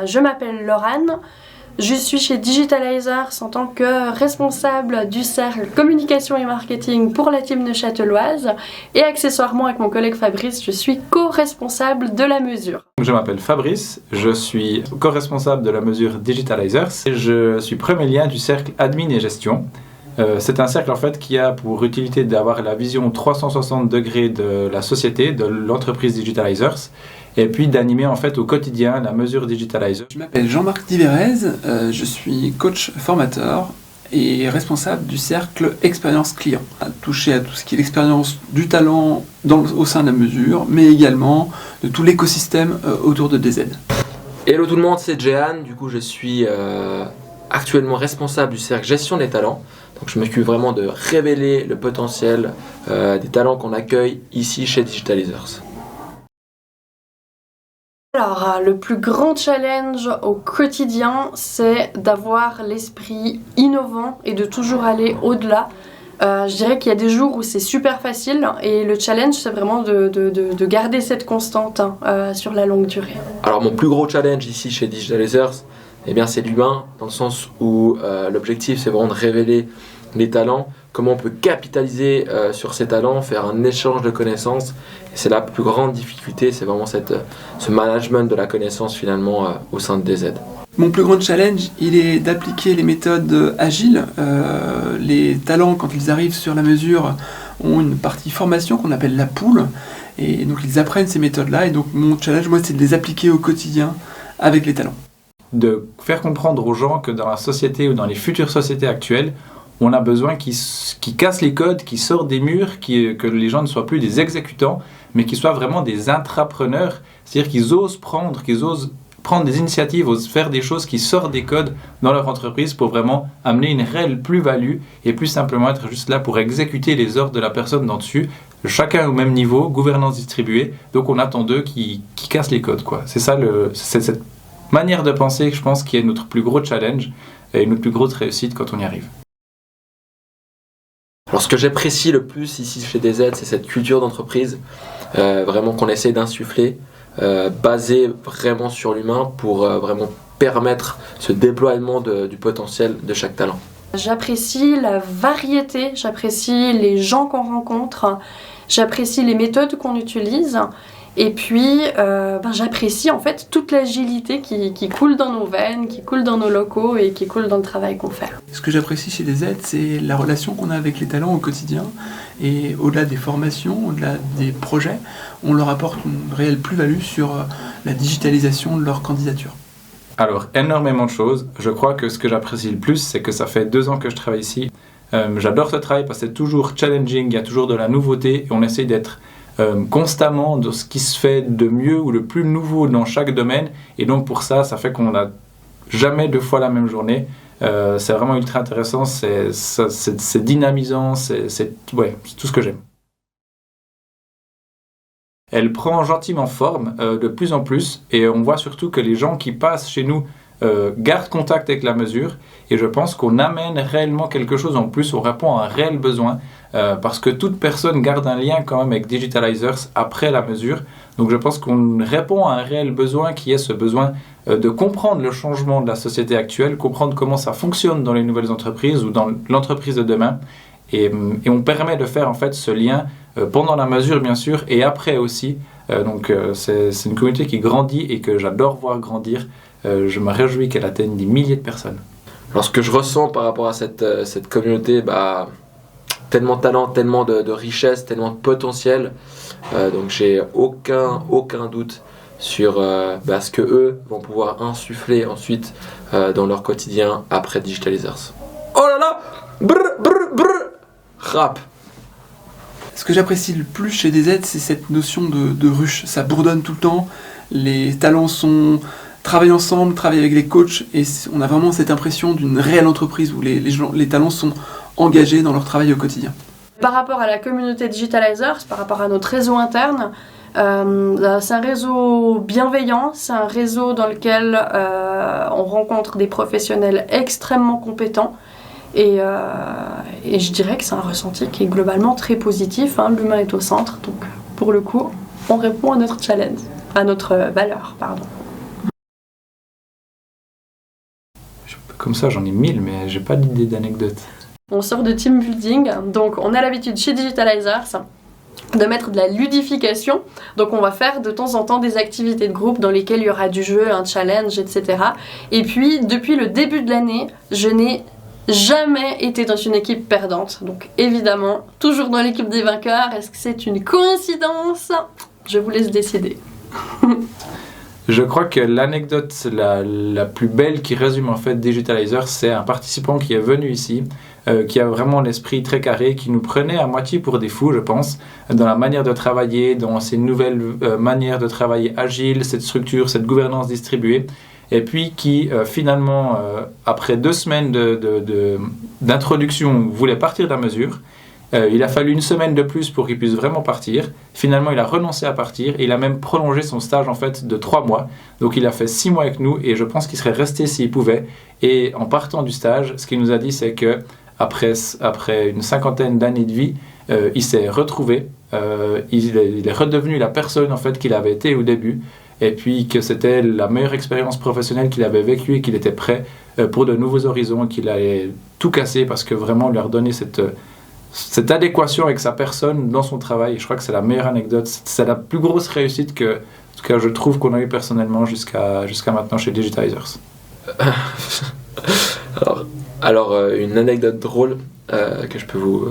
Je m'appelle Laurane, je suis chez Digitalizers en tant que responsable du cercle communication et marketing pour la team neuchâteloise et accessoirement avec mon collègue Fabrice, je suis co-responsable de la mesure. Je m'appelle Fabrice, je suis co-responsable de la mesure Digitalizers et je suis premier lien du cercle admin et gestion. C'est un cercle en fait qui a pour utilité d'avoir la vision 360 degrés de la société, de l'entreprise Digitalizers, et puis d'animer en fait au quotidien la mesure Digitalizers. Je m'appelle Jean-Marc Diverez, je suis coach formateur et responsable du cercle expérience client, à toucher à tout ce qui est l'expérience du talent au sein de la mesure, mais également de tout l'écosystème autour de DZ. Hello tout le monde, c'est Jehan, du coup je suis actuellement responsable du cercle gestion des talents. Donc je m'occupe vraiment de révéler le potentiel des talents qu'on accueille ici chez Digitalizers. Alors, le plus grand challenge au quotidien, c'est d'avoir l'esprit innovant et de toujours aller au-delà. Je dirais qu'il y a des jours où c'est super facile et le challenge, c'est vraiment de garder cette constante sur la longue durée. Alors mon plus gros challenge ici chez Digitalizers, eh bien, c'est l'humain, dans le sens où l'objectif c'est vraiment de révéler les talents, comment on peut capitaliser sur ces talents, faire un échange de connaissances. Et c'est la plus grande difficulté, c'est vraiment ce management de la connaissance finalement au sein de DZ. Mon plus grand challenge, il est d'appliquer les méthodes agiles. Les talents, quand ils arrivent sur la mesure, ont une partie formation qu'on appelle la pool. Et donc ils apprennent ces méthodes-là. Et donc mon challenge, moi, c'est de les appliquer au quotidien avec les talents. De faire comprendre aux gens que dans la société ou dans les futures sociétés actuelles, on a besoin qu'ils cassent les codes, qu'ils sortent des murs, que les gens ne soient plus des exécutants, mais qu'ils soient vraiment des intrapreneurs, c'est-à-dire qu'ils osent prendre des initiatives, osent faire des choses qui sortent des codes dans leur entreprise pour vraiment amener une réelle plus-value et plus simplement être juste là pour exécuter les ordres de la personne d'en dessus, chacun au même niveau, gouvernance distribuée, donc on attend d'eux qui cassent les codes, quoi. C'est ça, c'est cette manière de penser, je pense, qui est notre plus gros challenge et notre plus grosse réussite quand on y arrive. Alors ce que j'apprécie le plus ici chez DZ, c'est cette culture d'entreprise, vraiment qu'on essaie d'insuffler, basée vraiment sur l'humain pour vraiment permettre ce déploiement du potentiel de chaque talent. J'apprécie la variété, j'apprécie les gens qu'on rencontre, j'apprécie les méthodes qu'on utilise. Et puis, j'apprécie en fait toute l'agilité qui coule dans nos veines, qui coule dans nos locaux et qui coule dans le travail qu'on fait. Ce que j'apprécie chez DZ, c'est la relation qu'on a avec les talents au quotidien. Et au-delà des formations, au-delà des projets, on leur apporte une réelle plus-value sur la digitalisation de leur candidature. Alors, énormément de choses. Je crois que ce que j'apprécie le plus, c'est que ça fait 2 ans que je travaille ici. J'adore ce travail parce que c'est toujours challenging, il y a toujours de la nouveauté et on essaye d'être constamment de ce qui se fait de mieux ou le plus nouveau dans chaque domaine, et donc pour ça fait qu'on n'a jamais 2 fois la même journée. C'est vraiment ultra intéressant, c'est dynamisant, c'est tout ce que j'aime. Elle prend gentiment forme de plus en plus et on voit surtout que les gens qui passent chez nous gardent contact avec la mesure, et je pense qu'on amène réellement quelque chose en plus, on répond à un réel besoin parce que toute personne garde un lien quand même avec Digitalizers après la mesure. Donc je pense qu'on répond à un réel besoin qui est ce besoin de comprendre le changement de la société actuelle, comprendre comment ça fonctionne dans les nouvelles entreprises ou dans l'entreprise de demain, et on permet de faire en fait ce lien pendant la mesure bien sûr et après aussi. Donc c'est une communauté qui grandit et que j'adore voir grandir. Je me réjouis qu'elle atteigne des milliers de personnes. Alors ce que je ressens par rapport à cette communauté, tellement de talent, tellement de richesse, tellement de potentiel, donc j'ai aucun doute sur ce que eux vont pouvoir insuffler ensuite dans leur quotidien après Digitalizers. Oh là là, rap. Ce que j'apprécie le plus chez DZ, c'est cette notion de ruche. Ça bourdonne tout le temps, les talents travaillent ensemble, travaillent avec les coachs, et on a vraiment cette impression d'une réelle entreprise où les talents sont engagés dans leur travail au quotidien. Par rapport à la communauté Digitalizers, par rapport à notre réseau interne, c'est un réseau bienveillant, c'est un réseau dans lequel on rencontre des professionnels extrêmement compétents, et je dirais que c'est un ressenti qui est globalement très positif, hein. L'humain est au centre, donc pour le coup, on répond à notre challenge, à notre valeur, pardon. comme ça, j'en ai 1000, mais j'ai pas d'idée d'anecdote. On sort de team building, donc on a l'habitude chez Digitalizers de mettre de la ludification. Donc on va faire de temps en temps des activités de groupe dans lesquelles il y aura du jeu, un challenge, etc. Et puis depuis le début de l'année, je n'ai jamais été dans une équipe perdante. Donc évidemment, toujours dans l'équipe des vainqueurs. Est-ce que c'est une coïncidence ? Je vous laisse décider. Je crois que l'anecdote la plus belle qui résume en fait Digitalizers, c'est un participant qui est venu ici, qui a vraiment l'esprit très carré, qui nous prenait à moitié pour des fous, je pense, dans la manière de travailler, dans ces nouvelles manières de travailler agiles, cette structure, cette gouvernance distribuée, et puis qui finalement, après 2 semaines d'introduction, voulait partir de la mesure. Il a fallu 1 semaine de plus pour qu'il puisse vraiment partir. Finalement, il a renoncé à partir et il a même prolongé son stage en fait de 3 mois. Donc il a fait 6 mois avec nous et je pense qu'il serait resté s'il pouvait. Et en partant du stage, ce qu'il nous a dit, c'est que après une 50aine d'années de vie, il s'est retrouvé. Il est redevenu la personne en fait qu'il avait été au début. Et puis que c'était la meilleure expérience professionnelle qu'il avait vécue et qu'il était prêt pour de nouveaux horizons et qu'il allait tout casser parce que vraiment lui a redonné cette adéquation avec sa personne dans son travail. Je crois que c'est la meilleure anecdote. C'est la plus grosse réussite que, en tout cas, je trouve qu'on a eu personnellement jusqu'à maintenant chez Digitalizers. Alors, une anecdote drôle que je peux vous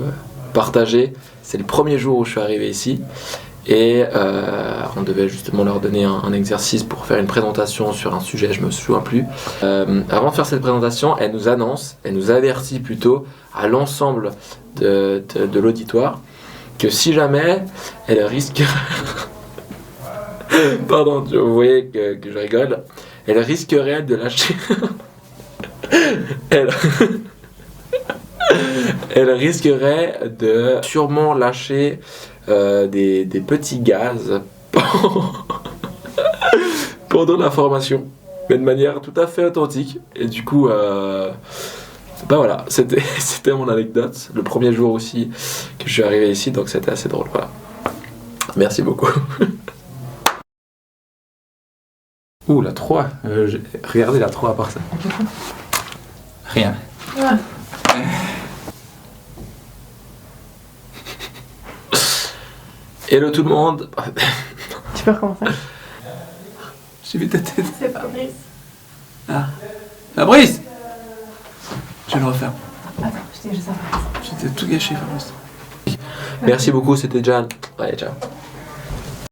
partager. C'est le premier jour où je suis arrivé ici. Et on devait justement leur donner un exercice pour faire une présentation sur un sujet, je me souviens plus. Avant de faire cette présentation, elle nous avertit plutôt à l'ensemble de l'auditoire que si jamais elle risque... Pardon, vous voyez que je rigole. Elle risquerait de lâcher... Elle risquerait de sûrement lâcher des petits gaz pendant la formation, mais de manière tout à fait authentique. Et du coup, voilà, c'était mon anecdote. Le premier jour aussi que je suis arrivé ici, donc c'était assez drôle. Voilà. Merci beaucoup. Ouh, la 3. Regardez la 3 à part ça. Rien. Ouais. Hello tout le monde. Tu peux recommencer. J'ai vu ta tête. C'est Fabrice. Ah. Fabrice! Je vais le refaire. Attends, je t'ai juste à J'étais tout gâché, Fabrice. Merci beaucoup, c'était Jan. Allez, ciao.